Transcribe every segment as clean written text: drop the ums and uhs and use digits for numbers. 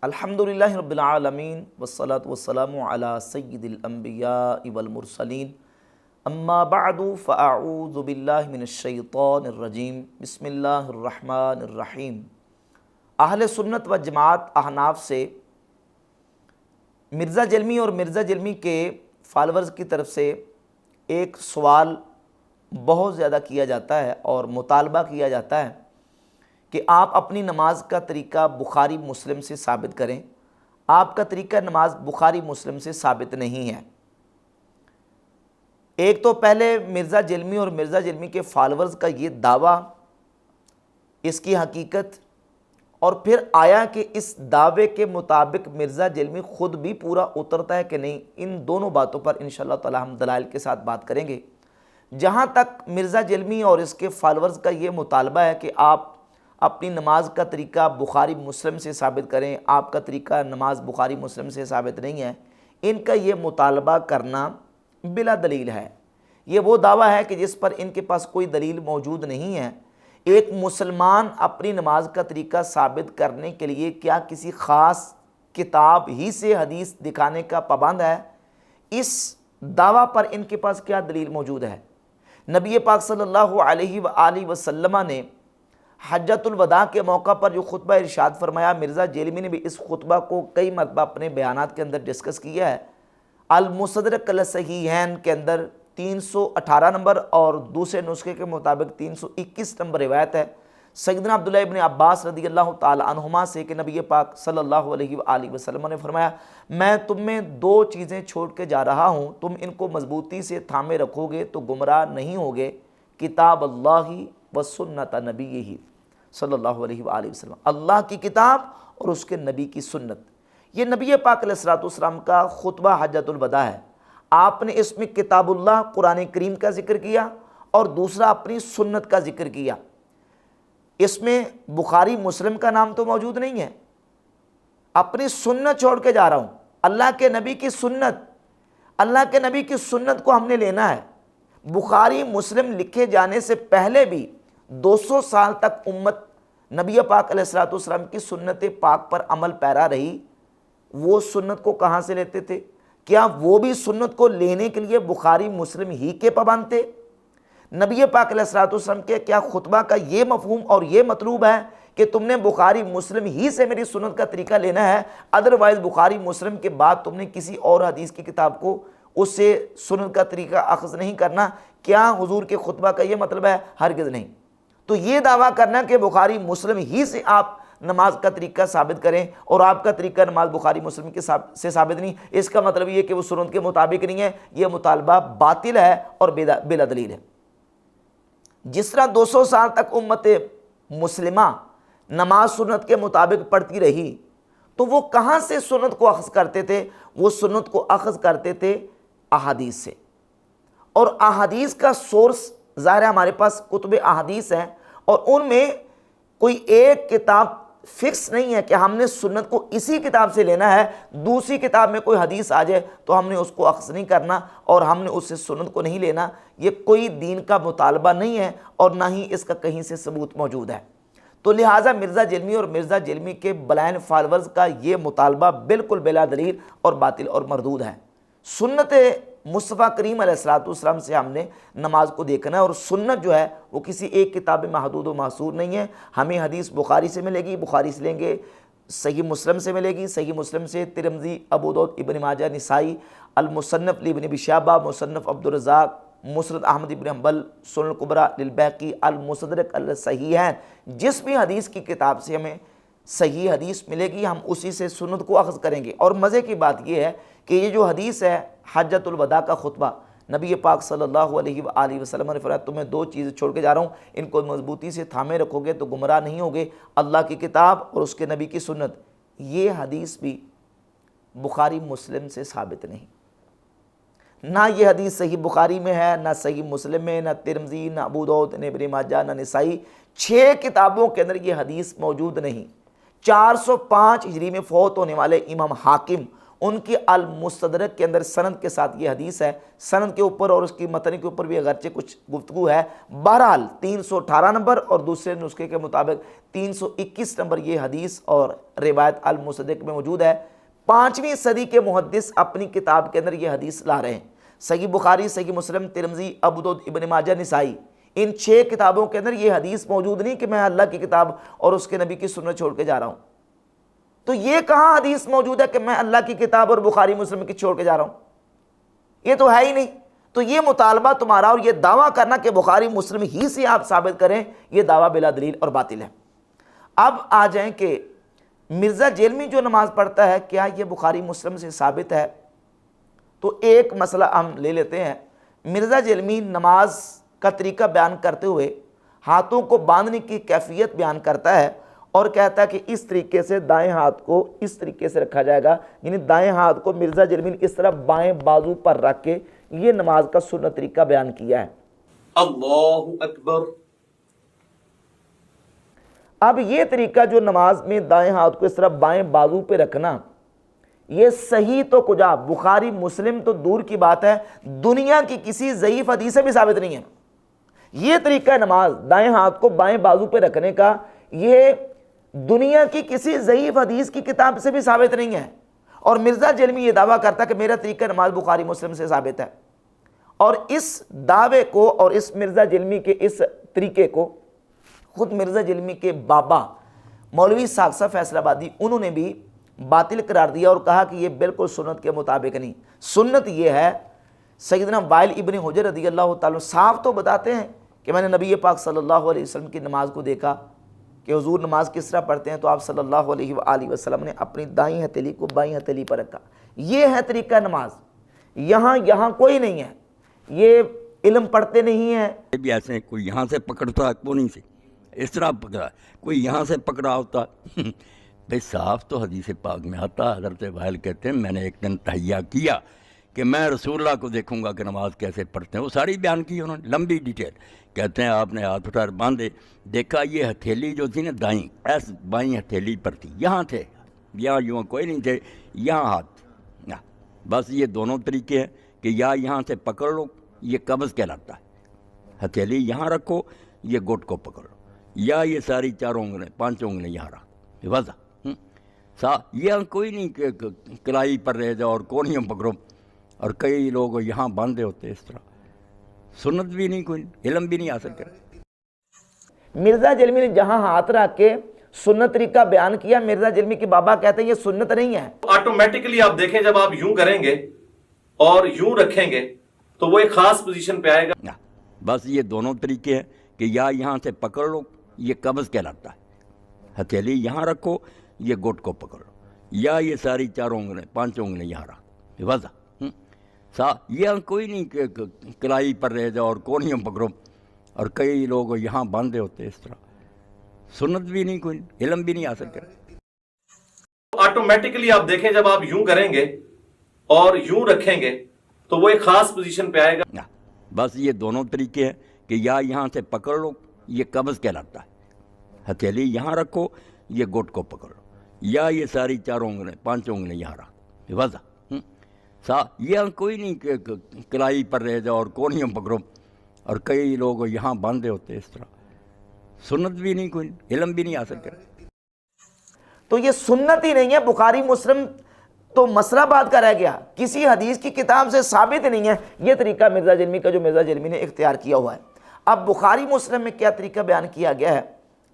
الحمدللہ رب العالمین والصلاة والسلام علی سید الانبیاء والمرسلین اما بعد فاعوذ باللہ من الشیطان الرجیم بسم اللہ الرحمن الرحیم۔ اہل سنت و جماعت احناف سے مرزا جلمی اور مرزا جلمی کے فالورز کی طرف سے ایک سوال بہت زیادہ کیا جاتا ہے اور مطالبہ کیا جاتا ہے کہ آپ اپنی نماز کا طریقہ بخاری مسلم سے ثابت کریں۔ آپ کا طریقہ نماز بخاری مسلم سے ثابت نہیں ہے۔ ایک تو پہلے مرزا جلمی اور مرزا جلمی کے فالورز کا یہ دعویٰ، اس کی حقیقت، اور پھر آیا کہ اس دعوے کے مطابق مرزا جلمی خود بھی پورا اترتا ہے کہ نہیں، ان دونوں باتوں پر انشاءاللہ تعالی ہم دلائل کے ساتھ بات کریں گے۔ جہاں تک مرزا جلمی اور اس کے فالورز کا یہ مطالبہ ہے کہ آپ اپنی نماز کا طریقہ بخاری مسلم سے ثابت کریں، آپ کا طریقہ نماز بخاری مسلم سے ثابت نہیں ہے، ان کا یہ مطالبہ کرنا بلا دلیل ہے۔ یہ وہ دعویٰ ہے کہ جس پر ان کے پاس کوئی دلیل موجود نہیں ہے۔ ایک مسلمان اپنی نماز کا طریقہ ثابت کرنے کے لیے کیا کسی خاص کتاب ہی سے حدیث دکھانے کا پابند ہے؟ اس دعویٰ پر ان کے پاس کیا دلیل موجود ہے؟ نبی پاک صلی اللہ علیہ وآلہ وسلم نے حجۃ الوداع کے موقع پر جو خطبہ ارشاد فرمایا، مرزا جیلمی نے بھی اس خطبہ کو کئی مرتبہ اپنے بیانات کے اندر ڈسکس کیا ہے۔ المستدرک الصحیحین کے اندر 318 نمبر اور دوسرے نسخے کے مطابق 321 نمبر روایت ہے سیدنا عبداللہ ابن عباس رضی اللہ تعالی عنہما سے کہ نبی پاک صلی اللہ علیہ وآلہ وسلم نے فرمایا، میں تم میں دو چیزیں چھوڑ کے جا رہا ہوں، تم ان کو مضبوطی سے تھامے رکھو گے تو گمراہ نہیں ہوگے، کتاب اللہ و سنت نبیہ صلی اللہ علیہ وآلہ وسلم، اللہ کی کتاب اور اس کے نبی کی سنت۔ یہ نبی پاک علیہ السلام کا خطبہ حجۃ الوداع ہے۔ آپ نے اس میں کتاب اللہ قرآن کریم کا ذکر کیا اور دوسرا اپنی سنت کا ذکر کیا۔ اس میں بخاری مسلم کا نام تو موجود نہیں ہے۔ اپنی سنت چھوڑ کے جا رہا ہوں، اللہ کے نبی کی سنت، اللہ کے نبی کی سنت کو ہم نے لینا ہے۔ بخاری مسلم لکھے جانے سے پہلے بھی 200 سال تک امت نبی پاک علیہ السلام کی سنت پاک پر عمل پیرا رہی۔ وہ سنت کو کہاں سے لیتے تھے؟ کیا وہ بھی سنت کو لینے کے لیے بخاری مسلم ہی کے پابند تھے؟ نبی پاک علیہ السلام کے کیا خطبہ کا یہ مفہوم اور یہ مطلوب ہے کہ تم نے بخاری مسلم ہی سے میری سنت کا طریقہ لینا ہے، ادروائز بخاری مسلم کے بعد تم نے کسی اور حدیث کی کتاب کو اس سے سنت کا طریقہ اخذ نہیں کرنا؟ کیا حضور کے خطبہ کا یہ مطلب ہے؟ ہرگز نہیں۔ تو یہ دعویٰ کرنا کہ بخاری مسلم ہی سے آپ نماز کا طریقہ ثابت کریں اور آپ کا طریقہ نماز بخاری مسلم کے سے ثابت نہیں، اس کا مطلب یہ کہ وہ سنت کے مطابق نہیں ہے، یہ مطالبہ باطل ہے اور بلا دلیل ہے۔ جس طرح 200 سال تک امت مسلمہ نماز سنت کے مطابق پڑھتی رہی، تو وہ کہاں سے سنت کو اخذ کرتے تھے؟ وہ سنت کو اخذ کرتے تھے احادیث سے، اور احادیث کا سورس ظاہر ہے ہمارے پاس کتب احادیث ہیں، اور ان میں کوئی ایک کتاب فکس نہیں ہے کہ ہم نے سنت کو اسی کتاب سے لینا ہے، دوسری کتاب میں کوئی حدیث آ جائے تو ہم نے اس کو اخذ نہیں کرنا اور ہم نے اس سے سنت کو نہیں لینا۔ یہ کوئی دین کا مطالبہ نہیں ہے اور نہ ہی اس کا کہیں سے ثبوت موجود ہے۔ تو لہٰذا مرزا جلمی اور مرزا جلمی کے بلائن فالورز کا یہ مطالبہ بالکل بلا دلیل اور باطل اور مردود ہے۔ سنت مصطفیٰ کریم علیہ السلام سے ہم نے نماز کو دیکھنا ہے، اور سنت جو ہے وہ کسی ایک کتاب میں محدود و محصور نہیں ہے۔ ہمیں حدیث بخاری سے ملے گی، بخاری سے لیں گے، صحیح مسلم سے ملے گی، صحیح مسلم سے ترمذی، ابو داؤد، ابن ماجہ، نسائی، المصنف لابن ابی شیبہ، مصنف عبدالرزاق، مسند احمد بن حنبل، سنن الکبریٰ للبیہقی، المستدرک الصحیحین، جس بھی حدیث کی کتاب سے ہمیں صحیح حدیث ملے گی ہم اسی سے سنت کو اخذ کریں گے۔ اور مزے کی بات یہ ہے کہ یہ جو حدیث ہے حجۃ الوداع کا خطبہ، نبی پاک صلی اللہ علیہ وآلہ وسلم نے فرمایا، تمہیں دو چیزیں چھوڑ کے جا رہا ہوں، ان کو مضبوطی سے تھامے رکھو گے تو گمراہ نہیں ہوگے، اللہ کی کتاب اور اس کے نبی کی سنت۔ یہ حدیث بھی بخاری مسلم سے ثابت نہیں، نہ یہ حدیث صحیح بخاری میں ہے، نہ صحیح مسلم میں، نہ ترمذی، نہ ابو داؤد، نہ ابن ماجہ، نہ نسائی، 6 کتابوں کے اندر یہ حدیث موجود نہیں۔ 405 ہجری میں فوت ہونے والے امام حاکم ان کی المستدرک کے اندر سند کے ساتھ یہ حدیث ہے، سند کے اوپر اور اس کی متن کے اوپر بھی اگرچہ کچھ گفتگو ہے، بہرحال 318 نمبر اور دوسرے نسخے کے مطابق 321 نمبر یہ حدیث اور روایت المستدرک میں موجود ہے۔ 5ویں صدی کے محدث اپنی کتاب کے اندر یہ حدیث لا رہے ہیں۔ صحیح بخاری، صحیح مسلم، ترمذی، ابو داؤد، ابن ماجہ، نسائی، ان 6 کتابوں کے اندر یہ حدیث موجود نہیں کہ میں اللہ کی کتاب اور اس کے نبی کی سنت چھوڑ کے جا رہا ہوں۔ تو یہ کہاں حدیث موجود ہے کہ میں اللہ کی کتاب اور بخاری مسلم کی چھوڑ کے جا رہا ہوں؟ یہ تو ہے ہی نہیں۔ تو یہ مطالبہ تمہارا اور یہ دعویٰ کرنا کہ بخاری مسلم ہی سے آپ ثابت کریں، یہ دعویٰ بلا دلیل اور باطل ہے۔ اب آ جائیں کہ مرزا جیلمی جو نماز پڑھتا ہے کیا یہ بخاری مسلم سے ثابت ہے؟ تو ایک مسئلہ ہم لے لیتے ہیں۔ مرزا جیلمی نماز کا طریقہ بیان کرتے ہوئے ہاتھوں کو باندھنے کی کیفیت بیان کرتا ہے اور کہتا ہے کہ اس طریقے سے دائیں ہاتھ کو اس طریقے سے رکھا جائے گا، یعنی دائیں ہاتھ کو مرزا جیلمی نے اس طرح بائیں بازو پر رکھ کے یہ نماز کا سنت طریقہ بیان کیا ہے۔ اللہ اکبر۔ اب یہ طریقہ جو نماز میں دائیں ہاتھ کو اس طرح بائیں بازو پہ رکھنا، یہ صحیح تو کجا، بخاری مسلم تو دور کی بات ہے، دنیا کی کسی ضعیف حدیث سے بھی ثابت نہیں ہے۔ یہ طریقہ نماز دائیں ہاتھ کو بائیں بازو پہ رکھنے کا، یہ دنیا کی کسی ضعیف حدیث کی کتاب سے بھی ثابت نہیں ہے، اور مرزا جیلمی یہ دعویٰ کرتا ہے کہ میرا طریقہ نماز بخاری مسلم سے ثابت ہے۔ اور اس دعوے کو اور اس مرزا جیلمی کے اس طریقے کو خود مرزا جیلمی کے بابا مولوی ساکسہ فیصل آبادی انہوں نے بھی باطل قرار دیا اور کہا کہ یہ بالکل سنت کے مطابق نہیں۔ سنت یہ ہے، سیدنا وائل ابن حجر رضی اللہ تعالیٰ صاف تو بتاتے ہیں کہ میں نے نبی پاک صلی اللہ علیہ وسلم کی نماز کو دیکھا کہ حضور نماز کس طرح پڑھتے ہیں، تو آپ صلی اللہ علیہ وآلہ وسلم نے اپنی دائیں ہتھیلی کو بائیں ہتھیلی پر رکھا۔ یہ ہے طریقہ نماز۔ یہاں کوئی نہیں ہے، یہ علم پڑھتے نہیں ہیں۔ بھی ایسے کوئی یہاں سے پکڑتا ہے، کونی سے اس طرح پکڑا، کوئی یہاں سے پکڑا ہوتا۔ بھئی صاف تو حدیث پاک میں آتا، حضرت وائل کہتے ہیں میں نے ایک دن تہیہ کیا کہ میں رسول اللہ کو دیکھوں گا کہ نماز کیسے پڑھتے ہیں، وہ ساری بیان کی انہوں نے لمبی ڈیٹیل۔ کہتے ہیں آپ نے ہاتھ اٹھا باندھے، دیکھا یہ ہتھیلی جو تھی نا دائیں، ایس بائیں ہتھیلی پر تھی، یہاں تھے، یہاں یوں کوئی نہیں تھے، یہاں ہاتھ۔ بس یہ دونوں طریقے ہیں کہ یا یہاں سے پکڑ لو، یہ قبض کہلاتا ہے، ہتھیلی یہاں رکھو، یہ گٹ کو پکڑ لو، یا یہ ساری 4 انگلیں 5 انگلیں یہاں رکھ وضع۔ یہ کوئی نہیں کہ کلائی پر رہ جاؤ اور کونیوں پکڑو، اور کئی لوگ یہاں باندھے ہوتے اس طرح، سنت بھی نہیں، کوئی علم بھی نہیں حاصل کرے۔ مرزا جیلمی نے جہاں ہاتھ رکھ کے سنت طریقہ بیان کیا، مرزا جیلمی کے بابا کہتے ہیں یہ سنت نہیں ہے۔ آٹومیٹکلی آپ دیکھیں جب آپ یوں کریں گے اور یوں رکھیں گے تو وہ ایک خاص پوزیشن پہ آئے گا۔ بس یہ دونوں طریقے ہیں کہ یا یہاں سے پکڑ لو، یہ قبض کہلاتا ہے، ہتھیلی یہاں رکھو، یہ گٹ کو پکڑ لو، یا یہ ساری 4 انگلیں 5 انگلیں یہاں رکھ وضع۔ یہ کوئی نہیں کہ کلائی پر رہ جاؤ اور کونیوں پکڑو، اور کئی لوگ یہاں باندھے ہوتے اس طرح، سنت بھی نہیں، کوئی علم بھی نہیں حاصل کرے۔ آٹومیٹکلی آپ دیکھیں جب آپ یوں کریں گے اور یوں رکھیں گے تو وہ ایک خاص پوزیشن پہ آئے گا۔ بس یہ دونوں طریقے ہیں کہ یا یہاں سے پکڑ لو، یہ قبض کہلاتا ہے، ہتھیلی یہاں رکھو، یہ گٹ کو پکڑ لو، یا یہ ساری 4 انگلیں 5 انگلیں یہاں رکھ وضع۔ یہ کوئی نہیں کہ کلائی پر رہ جاؤ اور کونیوں پکڑو، اور کئی لوگ یہاں باندھے ہوتے اس طرح، سنت بھی نہیں، کوئی علم بھی نہیں حاصل کرے۔ تو یہ سنت ہی نہیں ہے، بخاری مسلم تو مسئلہ بات کا رہ گیا، کسی حدیث کی کتاب سے ثابت نہیں ہے یہ طریقہ مرزا جیلمی کا جو مرزا جیلمی نے اختیار کیا ہوا ہے۔ اب بخاری مسلم میں کیا طریقہ بیان کیا گیا ہے،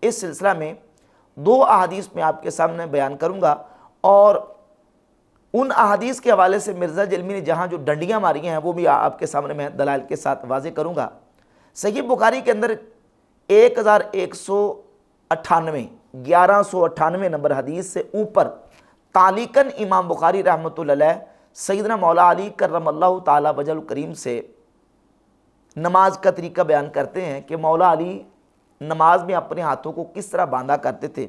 اس سلسلہ میں 2 احادیث میں آپ کے سامنے بیان کروں گا، اور ان احادیث کے حوالے سے مرزا جیلمی نے جہاں جو ڈنڈیاں ماری ہیں وہ بھی آپ کے سامنے میں دلائل کے ساتھ واضح کروں گا۔ صحیح بخاری کے اندر 1198 1198 نمبر حدیث سے اوپر تعلیقاً امام بخاری رحمۃ اللہ علیہ سیدنا مولا علی کرم اللہ تعالی وجہ الکریم سے نماز کا طریقہ بیان کرتے ہیں کہ مولا علی نماز میں اپنے ہاتھوں کو کس طرح باندھا کرتے تھے۔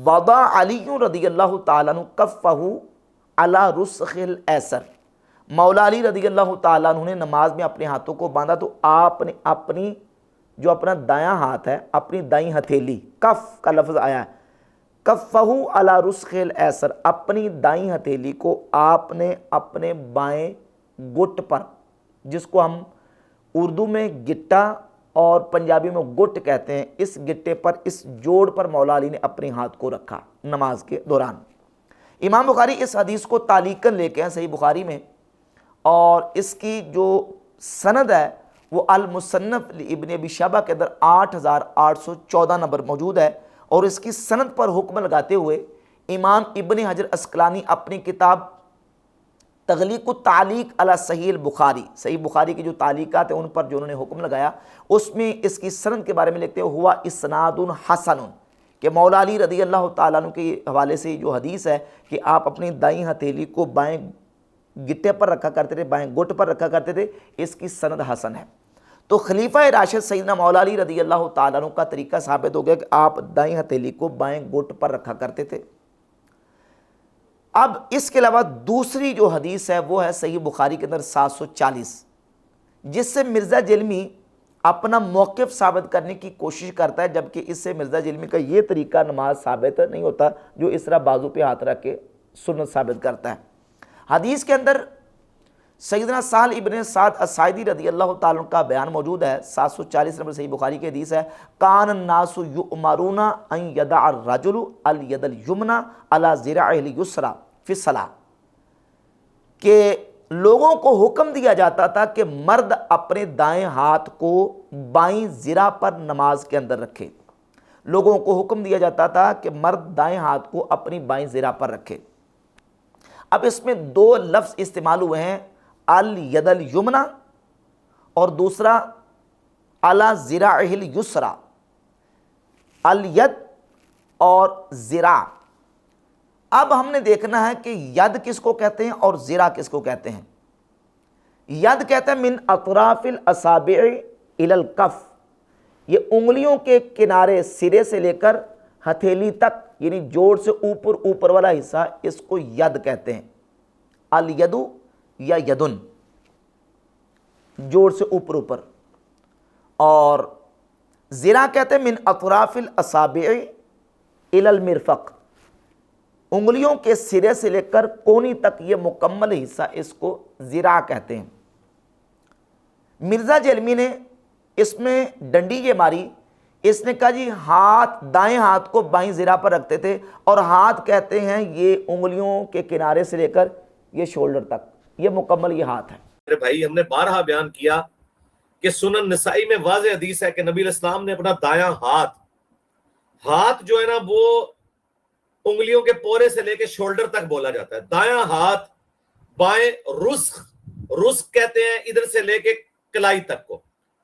وضع علی رضی اللہ تعالیٰ عنہ کفہ علی رسخ الایسر، مولا علی رضی اللہ تعالیٰ عنہ نے نماز میں اپنے ہاتھوں کو باندھا تو آپ نے اپنا دایاں ہاتھ ہے، اپنی دائیں ہتھیلی، کف کا لفظ آیا ہے، کفہو علی رسخ الایسر، اپنی دائیں ہتھیلی کو آپ نے اپنے بائیں گٹ پر، جس کو ہم اردو میں گٹا اور پنجابی میں گٹ کہتے ہیں، اس گٹے پر، اس جوڑ پر مولا علی نے اپنے ہاتھ کو رکھا نماز کے دوران۔ امام بخاری اس حدیث کو تعلیقاً لے کے ہیں صحیح بخاری میں، اور اس کی جو سند ہے وہ المصنف ابن ابی شیبہ کے اندر 8814 نمبر موجود ہے، اور اس کی سند پر حکم لگاتے ہوئے امام ابن حجر اسقلانی اپنی کتاب تغلیق التعلیق علی صحیح البخاری، صحیح بخاری کی جو تعلیقات ہیں ان پر جو انہوں نے حکم لگایا، اس میں اس کی سند کے بارے میں لکھتے ہیں ہوا اسناد حسن، کہ مولا علی رضی اللہ تعالیٰ عنہ کے حوالے سے جو حدیث ہے کہ آپ اپنی دائیں ہتھیلی کو بائیں گٹے پر رکھا کرتے تھے، بائیں گٹ پر رکھا کرتے تھے، اس کی سند حسن ہے۔ تو خلیفہ راشد سیدنا مولا علی رضی اللہ تعالیٰ عنہ کا طریقہ ثابت ہو گیا کہ آپ دائیں ہتھیلی کو بائیں گٹ پر رکھا کرتے تھے۔ اب اس کے علاوہ دوسری جو حدیث ہے وہ ہے صحیح بخاری کے اندر 740، جس سے مرزا جلمی اپنا موقف ثابت کرنے کی کوشش کرتا ہے، جبکہ اس سے مرزا جلمی کا یہ طریقہ نماز ثابت نہیں ہوتا جو اس طرح بازو پہ ہاتھ رکھ کے سنت ثابت کرتا ہے۔ حدیث کے اندر سیدنا سہل ابن سعد الساعدی رضی اللہ تعالیٰ عنہ کا بیان موجود ہے، 740 نمبر صحیح بخاری کی حدیث ہے، کان الناس یؤمرون ان یدع الرجل الید الیمنی علی ذراعہ الیسری فی الصلاۃ، کہ لوگوں کو حکم دیا جاتا تھا کہ مرد اپنے دائیں ہاتھ کو بائیں ذرا پر نماز کے اندر رکھے، لوگوں کو حکم دیا جاتا تھا کہ مرد دائیں ہاتھ کو اپنی بائیں ذرا پر رکھے۔ اب اس میں دو لفظ استعمال ہوئے ہیں، الید الیمنی اور دوسرا علی ذراعہ الیسری، الید اور ذراع۔ اب ہم نے دیکھنا ہے کہ ید کس کو کہتے ہیں اور ذراع کس کو کہتے ہیں۔ ید کہتے ہیں من اطراف الاصابع الی الکف، یہ انگلیوں کے کنارے سرے سے لے کر ہتھیلی تک، یعنی جوڑ سے اوپر والا حصہ، اس کو ید کہتے ہیں، الید یا یدن، جوڑ سے اوپر۔ اور ذراع کہتے ہیں من اطراف الاصابع الی المرفق، انگلیوں کے سرے سے لے کر کونی تک یہ مکمل حصہ، اس کو ذراع کہتے ہیں۔ مرزا جلمی نے اس میں ڈنڈی یہ ماری، اس نے کہا جی ہاتھ، دائیں ہاتھ کو بائیں ذراع پر رکھتے تھے، اور ہاتھ کہتے ہیں یہ انگلیوں کے کنارے سے لے کر یہ شولڈر تک، یہ مکمل یہ ہاتھ ہے۔ میرے بھائی، ہم نے بارہا بیان کیا کہ سنن نسائی میں واضح حدیث ہے کہ نبی علیہ السلام نے اپنا دایاں ہاتھ جو ہے نا وہ انگلیوں کے پورے سے لے کے شولڈر تک بولا جاتا ہے، دایاں ہاتھ بائیں رسخ کہتے ہیں ادھر سے لے کے کلائی تک کو،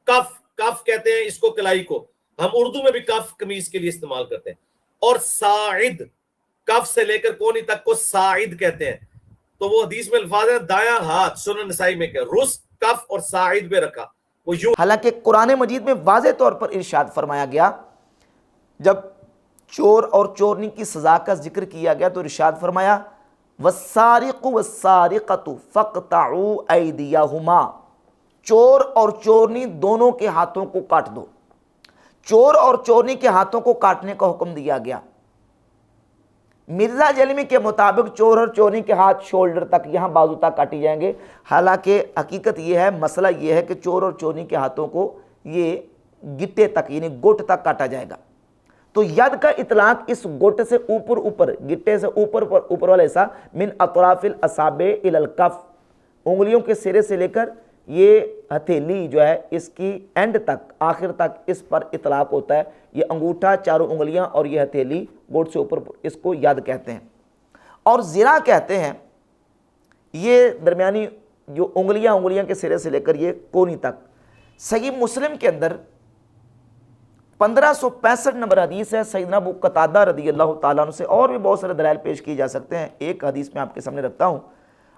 کف کہتے ہیں اس کو کلائی کو، ہم اردو میں بھی کف قمیص کے لیے استعمال کرتے ہیں، اور ساعد، کف سے لے کر کونی تک کو ساعد کہتے ہیں۔ تو وہ حدیث میں الفاظ ہیں دایاں ہاتھ سنن نسائی میں کہ رسخ، کف اور ساعد پہ رکھا، وہ یوں۔ حالانکہ قرآن مجید میں واضح طور پر ارشاد فرمایا گیا، جب چور اور چورنی کی سزا کا ذکر کیا گیا تو ارشاد فرمایا والسارق والسارقۃ فاقطعوا ایدیہما، چور اور چورنی دونوں کے ہاتھوں کو کاٹ دو۔ چور اور چورنی کے ہاتھوں کو کاٹنے کا حکم دیا گیا۔ مرزا جلمی کے مطابق چور اور چورنی کے ہاتھ شولڈر تک، یہاں بازو تک کاٹی جائیں گے، حالانکہ حقیقت یہ ہے، مسئلہ یہ ہے کہ چور اور چورنی کے ہاتھوں کو یہ گٹے تک، یعنی گٹ تک کاٹا جائے گا۔ تو ید کا اطلاق اس گٹ سے اوپر، گٹے سے اوپر والا حصہ، من اطراف الاصابع الی الکف، انگلیوں کے سرے سے لے کر یہ ہتھیلی جو ہے اس کی اینڈ تک، آخر تک اس پر اطلاق ہوتا ہے۔ یہ انگوٹھا، چاروں انگلیاں اور یہ ہتھیلی گوٹ سے اوپر، اس کو ید کہتے ہیں۔ اور ذراع کہتے ہیں یہ درمیانی جو انگلیاں کے سرے سے لے کر یہ کونی تک۔ صحیح مسلم کے اندر 1565 نمبر حدیث ہے سیدنا ابو قتادہ رضی اللہ تعالیٰ عنہ سے، اور بھی بہت سارے دلائل پیش کیے جا سکتے ہیں، ایک حدیث میں آپ کے سامنے رکھتا ہوں۔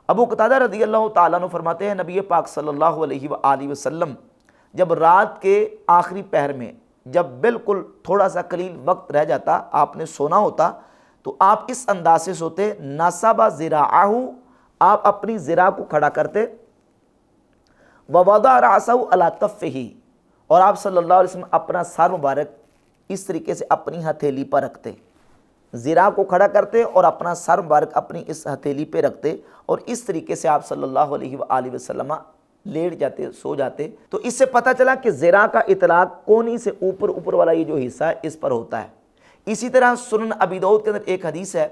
ابو قتادہ رضی اللہ تعالیٰ عنہ فرماتے ہیں نبی پاک صلی اللہ علیہ وآلہ وسلم جب رات کے آخری پہر میں، جب بالکل تھوڑا سا قلیل وقت رہ جاتا، آپ نے سونا ہوتا، تو آپ اس انداز سے سوتے، نصب ذراعہ، آپ اپنی ذراع کو کھڑا کرتے، ووضع رأسہ علی کفہ، اور آپ صلی اللہ علیہ وسلم اپنا سر مبارک اس طریقے سے اپنی ہتھیلی پر رکھتے۔ ذرا کو کھڑا کرتے اور اپنا سر مبارک اپنی اس ہتھیلی پہ رکھتے اور اس طریقے سے آپ صلی اللہ علیہ وآلہ وسلم لیٹ جاتے، سو جاتے۔ تو اس سے پتہ چلا کہ ذرا کا اطلاق کونی سے اوپر والا یہ جو حصہ ہے اس پر ہوتا ہے۔ اسی طرح سنن ابی داؤد کے اندر ایک حدیث ہے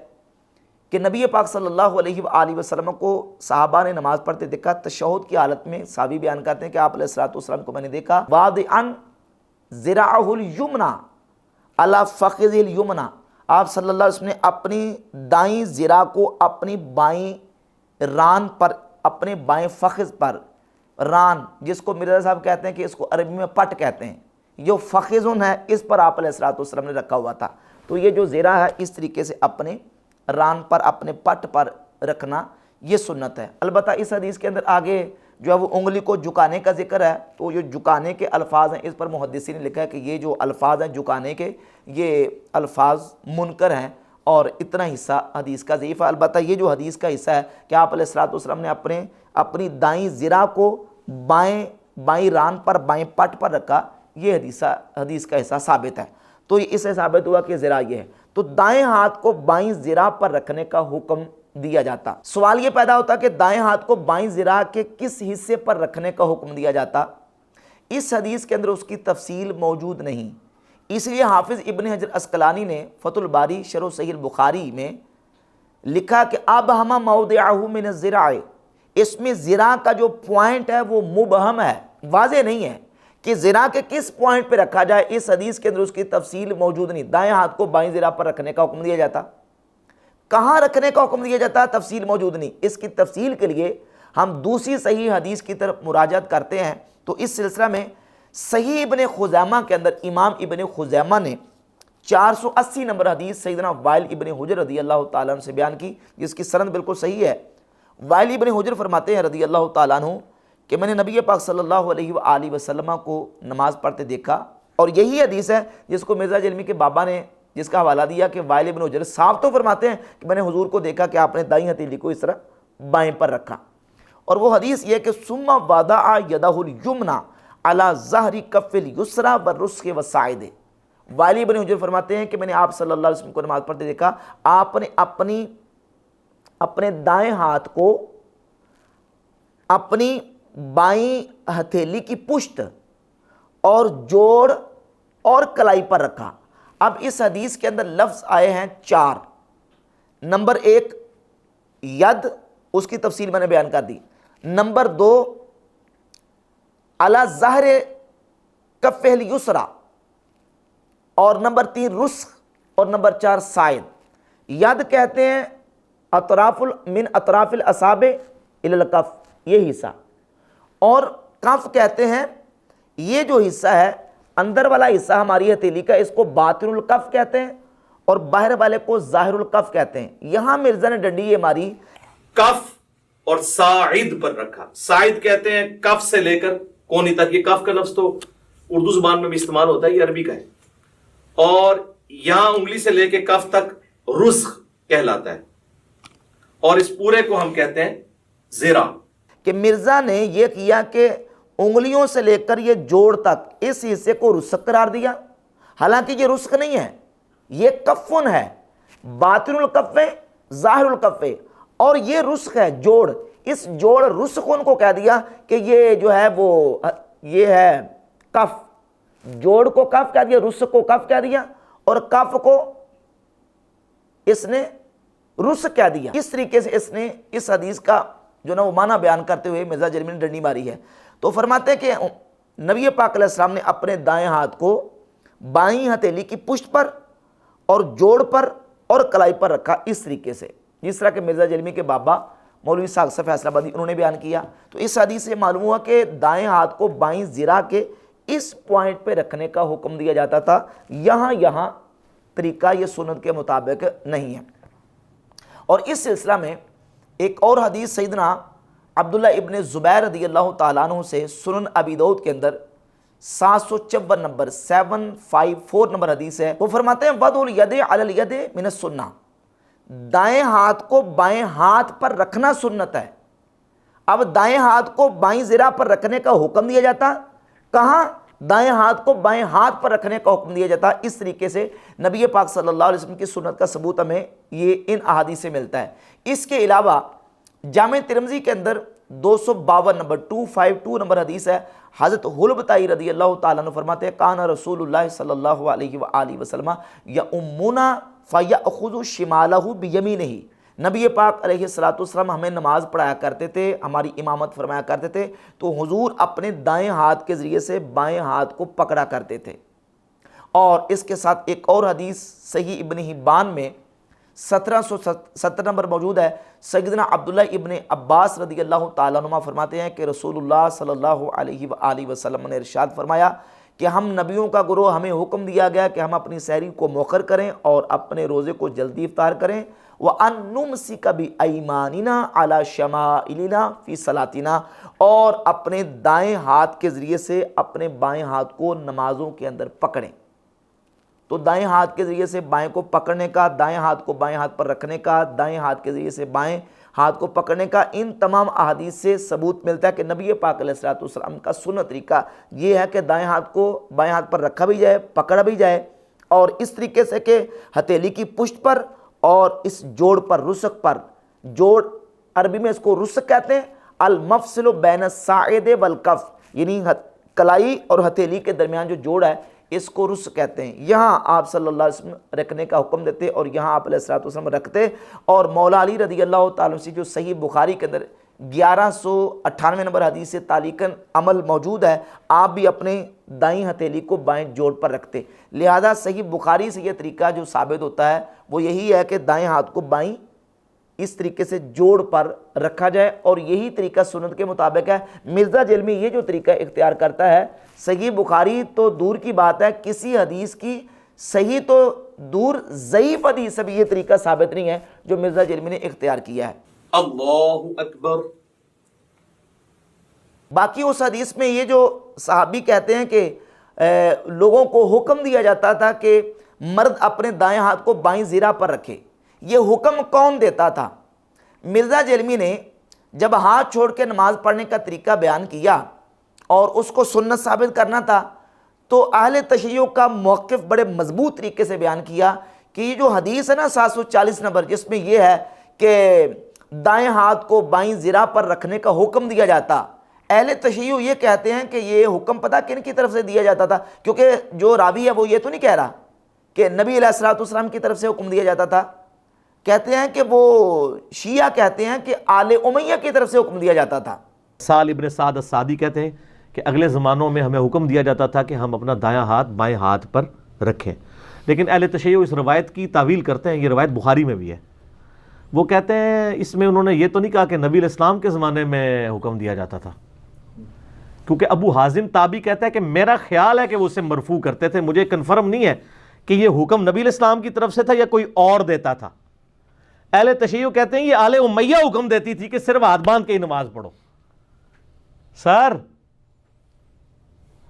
کہ نبی پاک صلی اللہ علیہ وآلہ وسلم کو صحابہ نے نماز پڑھتے دیکھا، تشہد کی حالت میں صحابی بیان کرتے ہیں کہ آپ علیہ الصلوۃ والسلام کو میں نے دیکھا واضعا ذراعہ الیمنی علی فخذہ الیمنی، آپ صلی اللہ علیہ وسلم نے اپنی دائیں ذرا کو اپنی بائیں ران پر، اپنے بائیں فخذ پر، ران جس کو مرزا صاحب کہتے ہیں کہ اس کو عربی میں پٹ کہتے ہیں، جو فخذن ہے اس پر آپ علیہ الصلوۃ والسلام نے رکھا ہوا تھا۔ تو یہ جو ذرا ہے اس طریقے سے اپنے ران پر، اپنے پٹ پر رکھنا یہ سنت ہے۔ البتہ اس حدیث کے اندر آگے جو ہے وہ انگلی کو جھکانے کا ذکر ہے، تو یہ جھکانے کے الفاظ ہیں، اس پر محدثین نے لکھا ہے کہ یہ جو الفاظ ہیں جھکانے کے، یہ الفاظ منکر ہیں اور اتنا حصہ حدیث کا ضعیف ہے۔ البتہ یہ جو حدیث کا حصہ ہے کہ آپ علیہ الصلوۃ والسلام نے اپنی دائیں ذرا کو بائیں ران پر، بائیں پٹ پر رکھا، یہ حدیث کا حصہ ثابت ہے۔ تو اس سے ثابت ہوا کہ ذرا یہ ہے، تو دائیں ہاتھ کو بائیں ذرا پر رکھنے کا حکم دیا جاتا۔ سوال یہ پیدا ہوتا کہ دائیں ہاتھ کو بائیں ذرا کے کس حصے پر رکھنے کا حکم دیا جاتا؟ اس حدیث کے اندر اس کی تفصیل موجود نہیں، اس لیے حافظ ابن حجر عسقلانی نے فتح الباری شرح صحیح البخاری میں لکھا کہ ابہم موضعہ من الذراع، اس میں ذرا کا جو پوائنٹ ہے وہ مبہم ہے، واضح نہیں ہے کہ ذرا کے کس پوائنٹ پہ رکھا جائے۔ اس حدیث کے اندر اس کی تفصیل موجود نہیں، دائیں ہاتھ کو بائیں ذرا پر رکھنے کا حکم دیا جاتا، کہاں رکھنے کا حکم دیا جاتا تفصیل موجود نہیں۔ اس کی تفصیل کے لیے ہم دوسری صحیح حدیث کی طرف مراجعت کرتے ہیں، تو اس سلسلہ میں صحیح ابن خزیمہ کے اندر امام ابن خزیمہ نے 480 نمبر حدیث سیدنا وائل ابن حجر رضی اللہ تعالیٰ عنہ سے بیان کی، جس کی سند بالکل صحیح ہے۔ وائل ابن حجر فرماتے ہیں رضی اللہ تعالیٰ عنہ کہ میں نے نبی پاک صلی اللہ علیہ وآلہ وسلم کو نماز پڑھتے دیکھا، اور یہی حدیث ہے جس کو مرزا جلمی کے بابا نے جس کا حوالہ دیا کہ وائل ابن حجر صاحب تو فرماتے ہیں کہ میں نے حضور کو دیکھا کہ آپ نے دائیں ہتھیلی کو اس طرح بائیں پر رکھا، اور وہ حدیث یہ کہ ثم وضع یدہ الیمنی علی ظہر کف الیسری والرسغ والساعد۔ وائل ابن حجر فرماتے ہیں کہ میں نے آپ صلی اللہ علیہ وسلم کو نماز پڑھتے دیکھا، آپ نے اپنے دائیں ہاتھ کو اپنی بائیں ہتھیلی کی پشت اور جوڑ اور کلائی پر رکھا۔ اب اس حدیث کے اندر لفظ آئے ہیں 4۔ نمبر 1 ید، اس کی تفصیل میں نے بیان کر دی۔ نمبر 2 علی ظہر کفہ الیسری، اور نمبر 3 رسغ، اور نمبر 4 ساعد۔ ید کہتے ہیں من اطراف الاصابع الی الکف، یہ حصہ، اور کف کہتے ہیں یہ جو حصہ ہے اندر والا حصہ ہماری ہتھیلی کا، اس کو باطن الکف کہتے ہیں اور باہر والے کو ظاہر الکف کہتے ہیں۔ یہاں مرزا نے ڈنڈی یہ ماری کف اور ساعد پر رکھا۔ ساعد کہتے ہیں کف سے لے کر کونی تک، یہ کف کا لفظ تو اردو زبان میں بھی استعمال ہوتا ہے، یہ عربی کا ہے، اور یہاں انگلی سے لے کے کف تک رسغ کہلاتا ہے، اور اس پورے کو ہم کہتے ہیں ذرا۔ کہ مرزا نے یہ کیا کہ انگلیوں سے لے کر یہ جوڑ تک اس حصے کو رسغ قرار دیا، حالانکہ یہ رسغ نہیں ہے، یہ کفن ہے، باطن الکف ظاہر الکف، اور یہ رسغ ہے، جوڑ۔ اس جوڑ رسغ ان کو کہہ دیا کہ یہ جو ہے وہ یہ ہے کف، جوڑ کو کف کہہ دیا، رسغ کو کف کہہ دیا، اور کف کو اس نے رسغ کہہ دیا۔ اس طریقے سے اس نے اس حدیث کا جو نا وہ معنی بیان کرتے ہوئے مرزا جرمی نے ڈنڈی ماری ہے۔ تو فرماتے ہیں کہ نبی پاک علیہ السلام نے اپنے دائیں ہاتھ کو بائیں ہتھیلی کی پشت پر اور جوڑ پر اور کلائی پر رکھا، اس طریقے سے جس طرح کہ مرزا جرمی کے بابا مولوی ساغر فیصل آبادی انہوں نے بیان کیا۔ تو اس حدیث سے معلوم ہوا کہ دائیں ہاتھ کو بائیں ذرا کے اس پوائنٹ پہ رکھنے کا حکم دیا جاتا تھا، یہاں طریقہ یہ سنت کے مطابق نہیں ہے۔ اور اس سلسلہ میں ایک اور حدیث سیدنا عبداللہ ابن زبیر رضی اللہ تعالیٰ عنہ سے سنن ابی داؤد کے اندر 754 نمبر 754 نمبر حدیث ہے، وہ فرماتے ہیں وضع الید علی الید من السنہ، دائیں ہاتھ کو بائیں ہاتھ پر رکھنا سنت ہے۔ اب دائیں ہاتھ کو بائیں ذرا پر رکھنے کا حکم دیا جاتا، کہاں؟ دائیں ہاتھ کو بائیں ہاتھ پر رکھنے کا حکم دیا جاتا ہے۔ اس طریقے سے نبی پاک صلی اللہ علیہ وسلم کی سنت کا ثبوت ہمیں یہ ان احادیث سے ملتا ہے۔ اس کے علاوہ جامع ترمذی کے اندر 252 نمبر 252 نمبر حدیث ہے، حضرت حلبتائی رضی اللہ تعالیٰ عنہ فرماتے ہیں کان رسول اللہ صلی اللہ علیہ وآلہ وسلم یؤمنا فیأخذ شمالہ بیمینہ، نبی پاک علیہ الصلوۃ والسلام ہمیں نماز پڑھایا کرتے تھے، ہماری امامت فرمایا کرتے تھے، تو حضور اپنے دائیں ہاتھ کے ذریعے سے بائیں ہاتھ کو پکڑا کرتے تھے۔ اور اس کے ساتھ ایک اور حدیث صحیح ابن حبان میں 1770 نمبر موجود ہے، سیدنا عبداللہ ابن عباس رضی اللہ تعالیٰ عنہ فرماتے ہیں کہ رسول اللہ صلی اللہ علیہ وآلہ وسلم نے ارشاد فرمایا کہ ہم نبیوں کا گروہ، ہمیں حکم دیا گیا کہ ہم اپنی سحری کو مؤخر کریں اور اپنے روزے کو جلدی افطار کریں، وَأَن نُمْسِكَ بِأَيْمَانِنَا عَلَى شَمَائِلِنَا فِي صَلَاتِنَا، اور اپنے دائیں ہاتھ کے ذریعے سے اپنے بائیں ہاتھ کو نمازوں کے اندر پکڑیں۔ تو دائیں ہاتھ کے ذریعے سے بائیں کو پکڑنے کا، دائیں ہاتھ کو بائیں ہاتھ پر رکھنے کا، دائیں ہاتھ کے ذریعے سے بائیں ہاتھ کو پکڑنے کا، ان تمام احادیث سے ثبوت ملتا ہے کہ نبی پاک علیہ الصلوۃ والسلام کا سنت طریقہ یہ ہے کہ دائیں ہاتھ کو بائیں ہاتھ پر رکھا بھی جائے، پکڑا بھی جائے، اور اس طریقے سے کہ ہتھیلی کی پشت پر اور اس جوڑ پر، رسک پر، جوڑ عربی میں اس کو رسک کہتے ہیں، المفصل بین الساعد والکف، یعنی کلائی اور ہتھیلی کے درمیان جو جوڑ ہے اس کو رس کہتے ہیں۔ یہاں آپ صلی اللہ علیہ وسلم رکھنے کا حکم دیتے اور یہاں آپ علیہ الصلوۃ والسلام رکھتے، اور مولا علی رضی اللہ تعالیٰ سے جو صحیح بخاری کے اندر 1198 نمبر حدیث سے تعلیقاً عمل موجود ہے، آپ بھی اپنے دائیں ہتھیلی کو بائیں جوڑ پر رکھتے۔ لہذا صحیح بخاری سے یہ طریقہ جو ثابت ہوتا ہے وہ یہی ہے کہ دائیں ہاتھ کو بائیں اس طریقے سے جوڑ پر رکھا جائے، اور یہی طریقہ سنت کے مطابق ہے۔ مرزا جلمی یہ جو طریقہ اختیار کرتا ہے، صحیح بخاری تو دور کی بات ہے، کسی حدیث کی صحیح تو دور، ضعیف حدیث سے بھی یہ طریقہ ثابت نہیں ہے جو مرزا جلمی نے اختیار کیا ہے۔ اللہ اکبر۔ باقی اس حدیث میں یہ جو صحابی کہتے ہیں کہ لوگوں کو حکم دیا جاتا تھا کہ مرد اپنے دائیں ہاتھ کو بائیں زرہ پر رکھے، یہ حکم کون دیتا تھا؟ مرزا جلمی نے جب ہاتھ چھوڑ کے نماز پڑھنے کا طریقہ بیان کیا اور اس کو سنت ثابت کرنا تھا، تو اہل تشیع کا موقف بڑے مضبوط طریقے سے بیان کیا کہ یہ جو حدیث ہے نا 740 نمبر، جس میں یہ ہے کہ دائیں ہاتھ کو بائیں زرہ پر رکھنے کا حکم دیا جاتا، اہل تشیع یہ کہتے ہیں کہ یہ حکم پتہ کن کی طرف سے دیا جاتا تھا، کیونکہ جو راوی ہے وہ یہ تو نہیں کہہ رہا کہ نبی علیہ الصلوۃ والسلام کی طرف سے حکم دیا جاتا تھا، کہتے ہیں کہ وہ شیعہ کہتے ہیں کہ آل امیہ کی طرف سے حکم دیا جاتا تھا۔ سال ابن سعد السعدی کہتے ہیں کہ اگلے زمانوں میں ہمیں حکم دیا جاتا تھا کہ ہم اپنا دایاں ہاتھ بائیں ہاتھ پر رکھیں، لیکن اہل تشیع اس روایت کی تعویل کرتے ہیں، یہ روایت بخاری میں بھی ہے، وہ کہتے ہیں اس میں انہوں نے یہ تو نہیں کہا کہ نبی علیہ السلام کے زمانے میں حکم دیا جاتا تھا، کیونکہ ابو حازم تابعی کہتا ہے کہ میرا خیال ہے کہ وہ اسے مرفوع کرتے تھے، مجھے کنفرم نہیں ہے کہ یہ حکم نبی علیہ السلام کی طرف سے تھا یا کوئی اور دیتا تھا۔ اہل تشیع کہتے ہیں یہ آل امیہ حکم دیتی تھی کہ صرف ہاتھ باندھ کے ہی نماز پڑھو۔ سر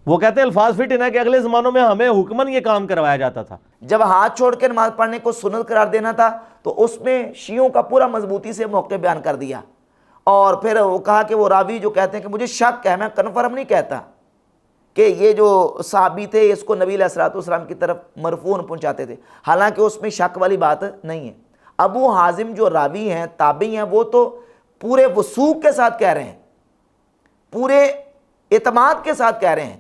وہ کہتے ہیں الفاظ فٹ ان ہے کہ اگلے زمانوں میں ہمیں حکمن یہ کام کروایا جاتا تھا۔ جب ہاتھ چھوڑ کے نماز پڑھنے کو سنت قرار دینا تھا تو اس میں شیعوں کا پورا مضبوطی سے موقع بیان کر دیا، اور پھر وہ کہا کہ وہ راوی جو کہتے ہیں کہ مجھے شک ہے، میں کنفرم نہیں کہتا کہ یہ جو صحابی تھے اس کو نبی علیہ الصلوۃ والسلام کی طرف مرفوع پہنچاتے تھے، حالانکہ اس میں شک والی بات نہیں ہے۔ ابو حازم جو راوی ہیں، تابعی ہیں، وہ تو پورے وثوق کے ساتھ کہہ رہے ہیں، پورے اعتماد کے ساتھ کہہ رہے ہیں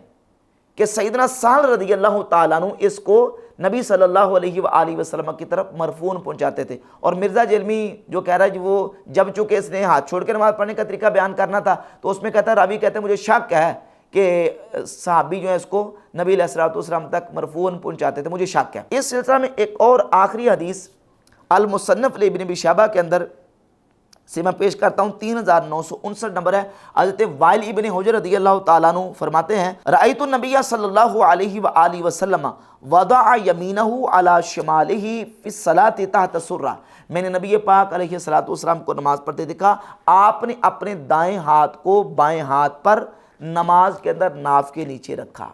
کہ سیدنا سہل رضی اللہ تعالیٰ عنہ اس کو نبی صلی اللہ علیہ وآلہ وسلم کی طرف مرفوع پہنچاتے تھے۔ اور مرزا جلمی جو کہہ رہا ہے وہ جب چونکہ اس نے ہاتھ چھوڑ کے نماز پڑھنے کا طریقہ بیان کرنا تھا تو اس میں کہتا ہے، راوی کہتے ہیں مجھے شک ہے کہ صحابی جو ہے اس کو نبی علیہ الصلوۃ والسلام تک مرفوع پہنچاتے تھے، مجھے شک ہے۔ اس سلسلہ میں ایک اور آخری حدیث المصنف لابن ابی شیبہ کے اندر سے میں پیش کرتا ہوں، 3959 نمبر ہے۔ حضرت وائل ابن حجر رضی اللہ تعالیٰ عنہ فرماتے ہیں، رأیت النبی صلی اللہ علیہ وآلہ وسلم وضع یمینہ علی شمالہ فی الصلاۃ تحت سرہ، میں نے نبی پاک علیہ الصلوۃ والسلام کو نماز پڑھتے دیکھا، آپ نے اپنے دائیں ہاتھ کو بائیں ہاتھ پر نماز کے اندر ناف کے نیچے رکھا۔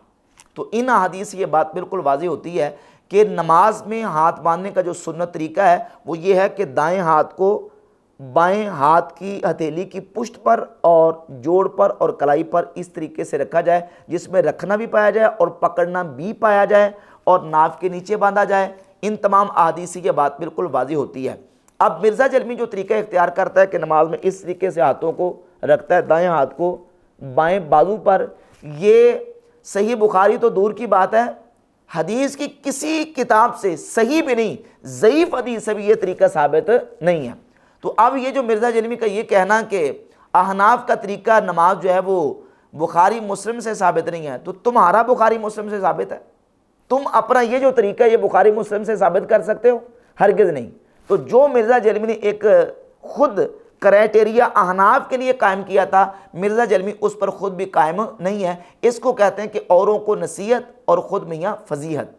تو ان احادیث سے یہ بات بالکل واضح ہوتی ہے کہ نماز میں ہاتھ باندھنے کا جو سنت طریقہ ہے وہ یہ ہے کہ دائیں ہاتھ کو بائیں ہاتھ کی ہتھیلی کی پشت پر اور جوڑ پر اور کلائی پر اس طریقے سے رکھا جائے جس میں رکھنا بھی پایا جائے اور پکڑنا بھی پایا جائے اور ناف کے نیچے باندھا جائے۔ ان تمام احادیث سے یہ بات بالکل واضح ہوتی ہے۔ اب مرزا جلمی جو طریقہ اختیار کرتا ہے کہ نماز میں اس طریقے سے ہاتھوں کو رکھتا ہے، دائیں ہاتھ کو بائیں بازو پر، یہ صحیح بخاری تو دور کی بات ہے، حدیث کی کسی کتاب سے صحیح بھی نہیں، ضعیف حدیث سے بھی یہ طریقہ ثابت نہیں ہے۔ تو اب یہ جو مرزا جلمی کا یہ کہنا کہ احناف کا طریقہ نماز جو ہے وہ بخاری مسلم سے ثابت نہیں ہے، تو تمہارا بخاری مسلم سے ثابت ہے؟ تم اپنا یہ جو طریقہ ہے یہ بخاری مسلم سے ثابت کر سکتے ہو؟ ہرگز نہیں۔ تو جو مرزا جلمی نے ایک خود کرائٹیریا احناف کے لیے قائم کیا تھا، مرزا جلمی اس پر خود بھی قائم نہیں ہے۔ اس کو کہتے ہیں کہ اوروں کو نصیحت اور خود میاں فضیحت۔